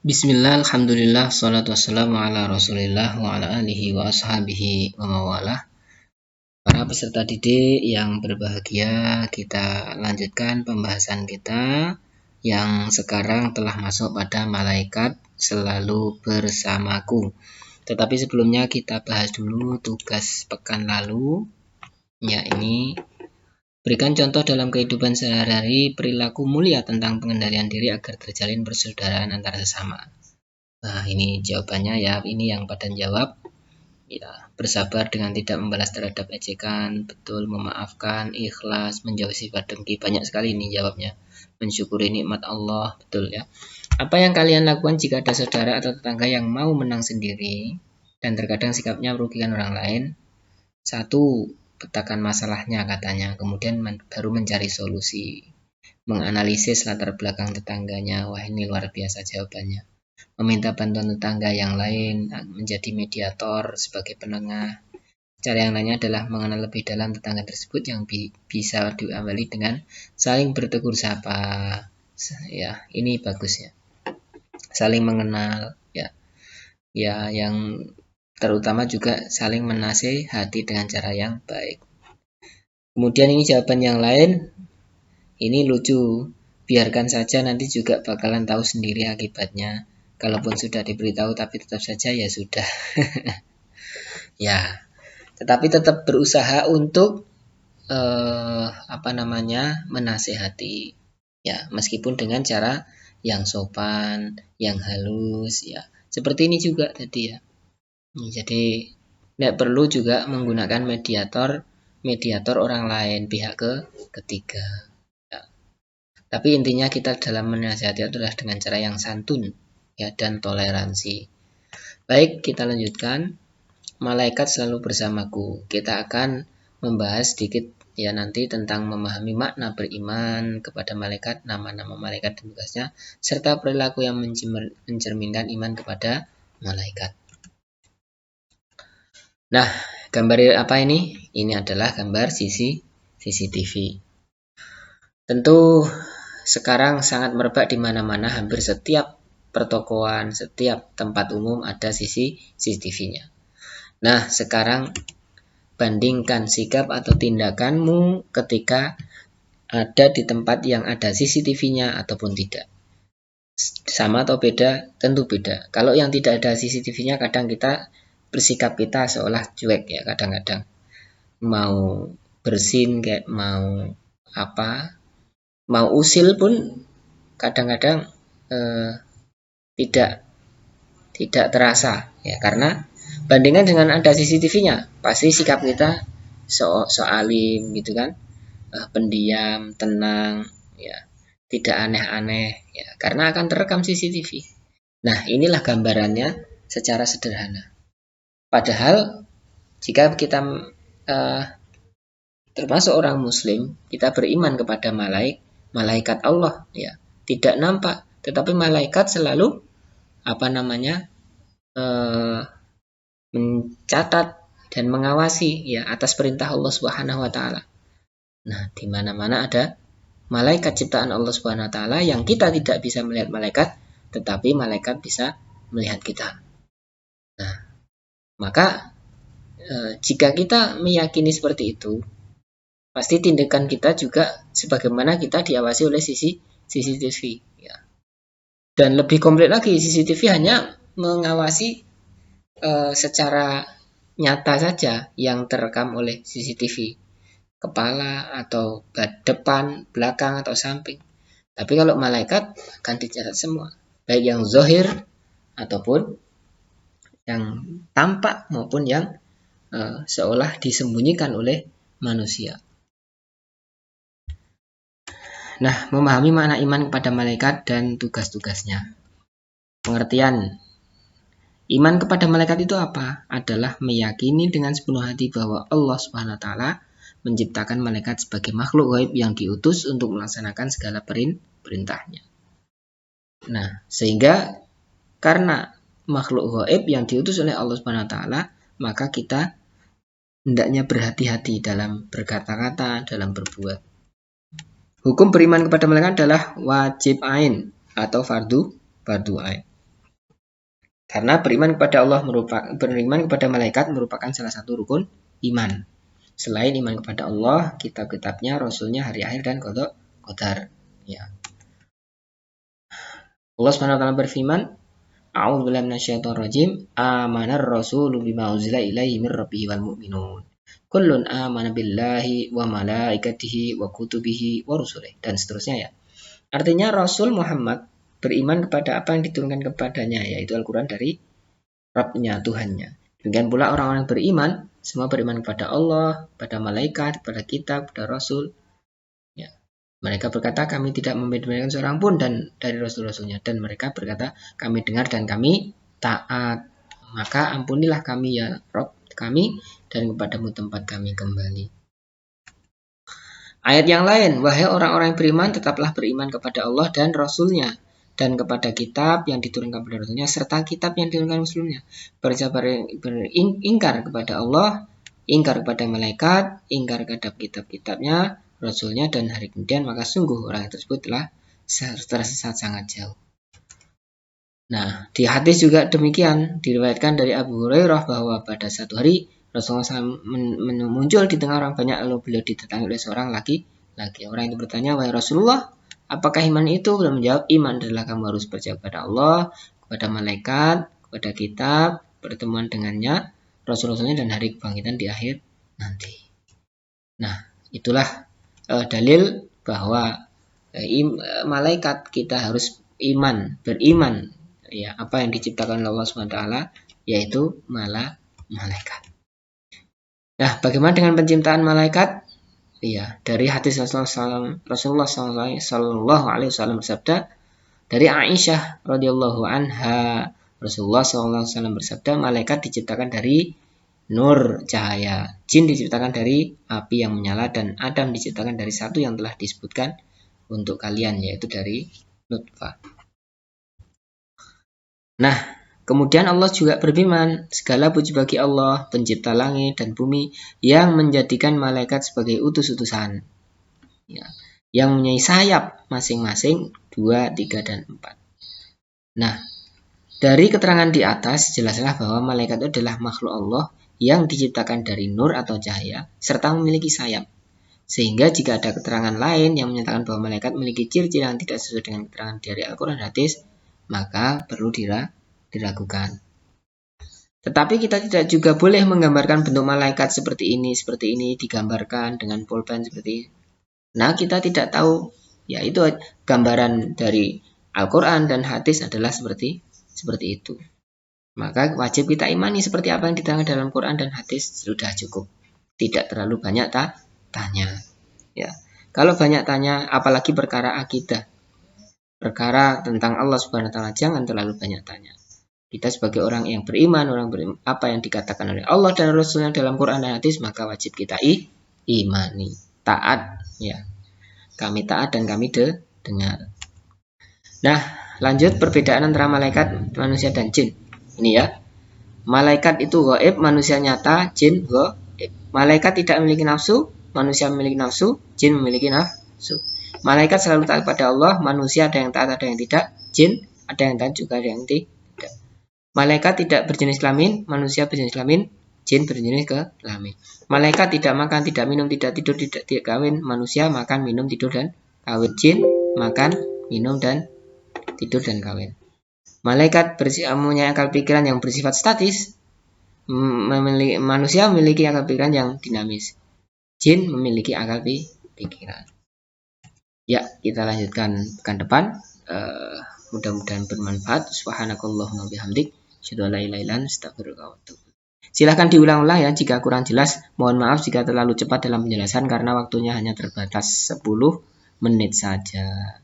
Bismillah, alhamdulillah, salatu wassalamu ala rasulillah wa ala alihi wa ashabihi wa mawalah. Para peserta didik yang berbahagia, kita lanjutkan pembahasan kita yang sekarang telah masuk pada malaikat selalu bersamaku. Tetapi sebelumnya kita bahas dulu tugas pekan lalu, ya ini berikan contoh dalam kehidupan sehari-hari perilaku mulia tentang pengendalian diri agar terjalin persaudaraan antar sesama. Nah, ini jawabannya ya, ini yang padan jawab. Ya, bersabar dengan tidak membalas terhadap ejekan, betul, memaafkan, ikhlas, menjauhi sifat dengki. Banyak sekali ini jawabnya. Mensyukuri nikmat Allah, betul ya. Apa yang kalian lakukan jika ada saudara atau tetangga yang mau menang sendiri dan terkadang sikapnya merugikan orang lain? Satu, petakan masalahnya katanya, kemudian baru mencari solusi. Menganalisis latar belakang tetangganya. Wah, ini luar biasa jawabannya. Meminta bantuan tetangga yang lain, menjadi mediator sebagai penengah. Cara yang lainnya adalah mengenal lebih dalam tetangga tersebut yang bisa diawali dengan saling bertegur sapa. Ya, ini bagus ya. Saling mengenal ya. Ya, yang terutama juga saling menasehati dengan cara yang baik. Kemudian ini jawaban yang lain. Ini lucu. Biarkan saja, nanti juga bakalan tahu sendiri akibatnya. Kalaupun sudah diberitahu tapi tetap saja ya sudah. Ya, tetapi tetap berusaha untuk menasehati. Ya, meskipun dengan cara yang sopan, yang halus ya. Seperti ini juga tadi ya. Jadi tidak perlu juga menggunakan mediator orang lain, pihak ketiga. Ya. Tapi intinya kita dalam menasehati adalah dengan cara yang santun ya dan toleransi. Baik, kita lanjutkan. Malaikat selalu bersamaku. Kita akan membahas sedikit ya nanti tentang memahami makna beriman kepada malaikat, nama-nama malaikat dan tugasnya, serta perilaku yang mencerminkan iman kepada malaikat. Nah, gambar apa ini? Ini adalah gambar CCTV. Tentu sekarang sangat merebak di mana-mana, hampir setiap pertokoan, setiap tempat umum ada CCTV-nya. Nah, sekarang bandingkan sikap atau tindakanmu ketika ada di tempat yang ada CCTV-nya ataupun tidak. Sama atau beda? Tentu beda. Kalau yang tidak ada CCTV-nya, kadang kita bersikap kita seolah cuek ya, kadang-kadang. Mau bersin kayak mau apa, mau usil pun kadang-kadang tidak terasa ya, karena bandingkan dengan ada CCTV-nya, pasti sikap kita alim gitu kan, pendiam, tenang ya, tidak aneh-aneh ya, karena akan terekam CCTV. Nah, inilah gambarannya secara sederhana. Padahal jika kita termasuk orang muslim, kita beriman kepada malaikat Allah ya, tidak nampak, tetapi malaikat selalu mencatat dan mengawasi ya atas perintah Allah Subhanahu wa taala. Nah, di mana-mana ada malaikat ciptaan Allah Subhanahu wa taala yang kita tidak bisa melihat malaikat, tetapi malaikat bisa melihat kita. Nah, maka jika kita meyakini seperti itu, pasti tindakan kita juga sebagaimana kita diawasi oleh CCTV ya. Dan lebih komplit lagi, CCTV hanya mengawasi secara nyata saja yang terekam oleh CCTV, kepala atau depan, belakang atau samping. Tapi kalau malaikat akan dicatat semua, baik yang zahir ataupun yang tampak maupun yang seolah disembunyikan oleh manusia. Nah, memahami makna iman kepada malaikat dan tugas-tugasnya. Pengertian iman kepada malaikat itu apa? Adalah meyakini dengan sepenuh hati bahwa Allah Subhanahu wa taala menciptakan malaikat sebagai makhluk gaib yang diutus untuk melaksanakan segala perintahnya. Nah, sehingga karena makhluk gaib yang diutus oleh Allah Subhanahu wa taala, maka kita hendaknya berhati-hati dalam berkata-kata, dalam berbuat. Hukum beriman kepada malaikat adalah wajib ain atau fardu ain. Karena beriman kepada beriman kepada malaikat merupakan salah satu rukun iman. Selain iman kepada Allah, kitab-kitabnya, rasulnya, hari akhir, dan qadar. Ya. Allah Subhanahu wa taala berfirman, A'udzubillahi minasyaitonirrajim. Amanar rasulu bima unzila ilaihi mir rabbihi wal mu'minun. Kullun amana billahi wa malaikatihi wa kutubihi wa rusulihi, dan seterusnya ya. Artinya Rasul Muhammad beriman kepada apa yang diturunkan kepadanya, yaitu Al-Quran dari Rabb-nya, Tuhannya. Demikian pula orang-orang beriman, semua beriman kepada Allah, kepada malaikat, kepada kitab, kepada Rasul. Ya. Mereka berkata, kami tidak membeda-bedakan seorang pun dan dari Rasul-Rasulnya. Dan mereka berkata, kami dengar dan kami taat. Maka ampunilah kami ya Rabb kami, dan kepadamu tempat kami kembali. Ayat yang lain, wahai orang-orang yang beriman, tetaplah beriman kepada Allah dan Rasulnya, dan kepada kitab yang diturunkan kepada Rasulnya, serta kitab yang diturunkan Rasulnya. Ingkar kepada Allah, ingkar kepada malaikat, ingkar kepada kitab-kitabnya, Rasulnya, dan hari kemudian, maka sungguh orang tersebut telah tersesat sangat jauh. Nah, di hadis juga demikian, diriwayatkan dari Abu Hurairah bahwa pada satu hari Rasulullah SAW muncul di tengah orang banyak, lalu beliau didatangi oleh seorang laki-laki. Orang itu bertanya, wahai Rasulullah, apakah iman itu? Beliau menjawab, iman adalah kamu harus percaya kepada Allah, kepada malaikat, kepada kitab, pertemuan dengannya, Rasul-Rasulnya, dan hari kebangkitan di akhir nanti. Nah, itulah dalil bahwa malaikat kita harus beriman ya apa yang diciptakan oleh Allah SWT, yaitu malaikat. Nah, bagaimana dengan penciptaan malaikat? Ya, dari hadis Rasulullah SAW bersabda, dari Aisyah radhiyallahu anha, Rasulullah SAW bersabda, malaikat diciptakan dari nur, cahaya, jin diciptakan dari api yang menyala, dan Adam diciptakan dari satu yang telah disebutkan untuk kalian, yaitu dari nutfah. Nah, kemudian Allah juga berfirman, segala puji bagi Allah, pencipta langit dan bumi, yang menjadikan malaikat sebagai utus-utusan, ya, yang mempunyai sayap masing-masing 2, 3, dan 4. Nah, dari keterangan di atas, jelaslah bahwa malaikat itu adalah makhluk Allah yang diciptakan dari nur atau cahaya, serta memiliki sayap. Sehingga jika ada keterangan lain yang menyatakan bahwa malaikat memiliki ciri-ciri yang tidak sesuai dengan keterangan dari Al-Quran dan hadis, maka perlu diragukan. Tetapi kita tidak juga boleh menggambarkan bentuk malaikat seperti ini, digambarkan dengan pulpen seperti ini. Nah, kita tidak tahu, yaitu gambaran dari Al-Quran dan hadis adalah seperti itu. Maka wajib kita imani seperti apa yang diterangkan dalam Quran dan hadis, sudah cukup. Tidak terlalu banyak tanya. Ya. Kalau banyak tanya, apalagi perkara akidah, perkara tentang Allah Subhanahu wa taala, jangan terlalu banyak tanya. Kita sebagai orang yang beriman, apa yang dikatakan oleh Allah dan Rasulnya dalam Quran dan hadis, maka wajib kita imani, taat, ya. Kami taat dan kami dengar. Nah, lanjut perbedaan antara malaikat, manusia dan jin. Ini ya. Malaikat itu gaib, manusia nyata, jin gaib. Malaikat tidak memiliki nafsu, manusia memiliki nafsu, jin memiliki nafsu. Malaikat selalu taat pada Allah, manusia ada yang taat, ada yang tidak, jin ada yang taat juga, ada yang tidak. Malaikat tidak berjenis kelamin, manusia berjenis kelamin, jin berjenis kelamin. Malaikat tidak makan, tidak minum, tidak tidur, tidak kawin, manusia makan, minum, tidur, dan kawin. Jin makan, minum, dan tidur, dan kawin. Malaikat mempunyai akal pikiran yang bersifat statis, manusia memiliki akal pikiran yang dinamis. Jin memiliki akal pikiran. Ya, kita lanjutkan pekan depan. Mudah-mudahan bermanfaat. Subhanakallahumma bihamdik, asyhadu an la ilaha illa anta, astaghfiruka wa atubu ilaik. Silahkan diulang-ulang ya jika kurang jelas. Mohon maaf jika terlalu cepat dalam penjelasan karena waktunya hanya terbatas 10 menit saja.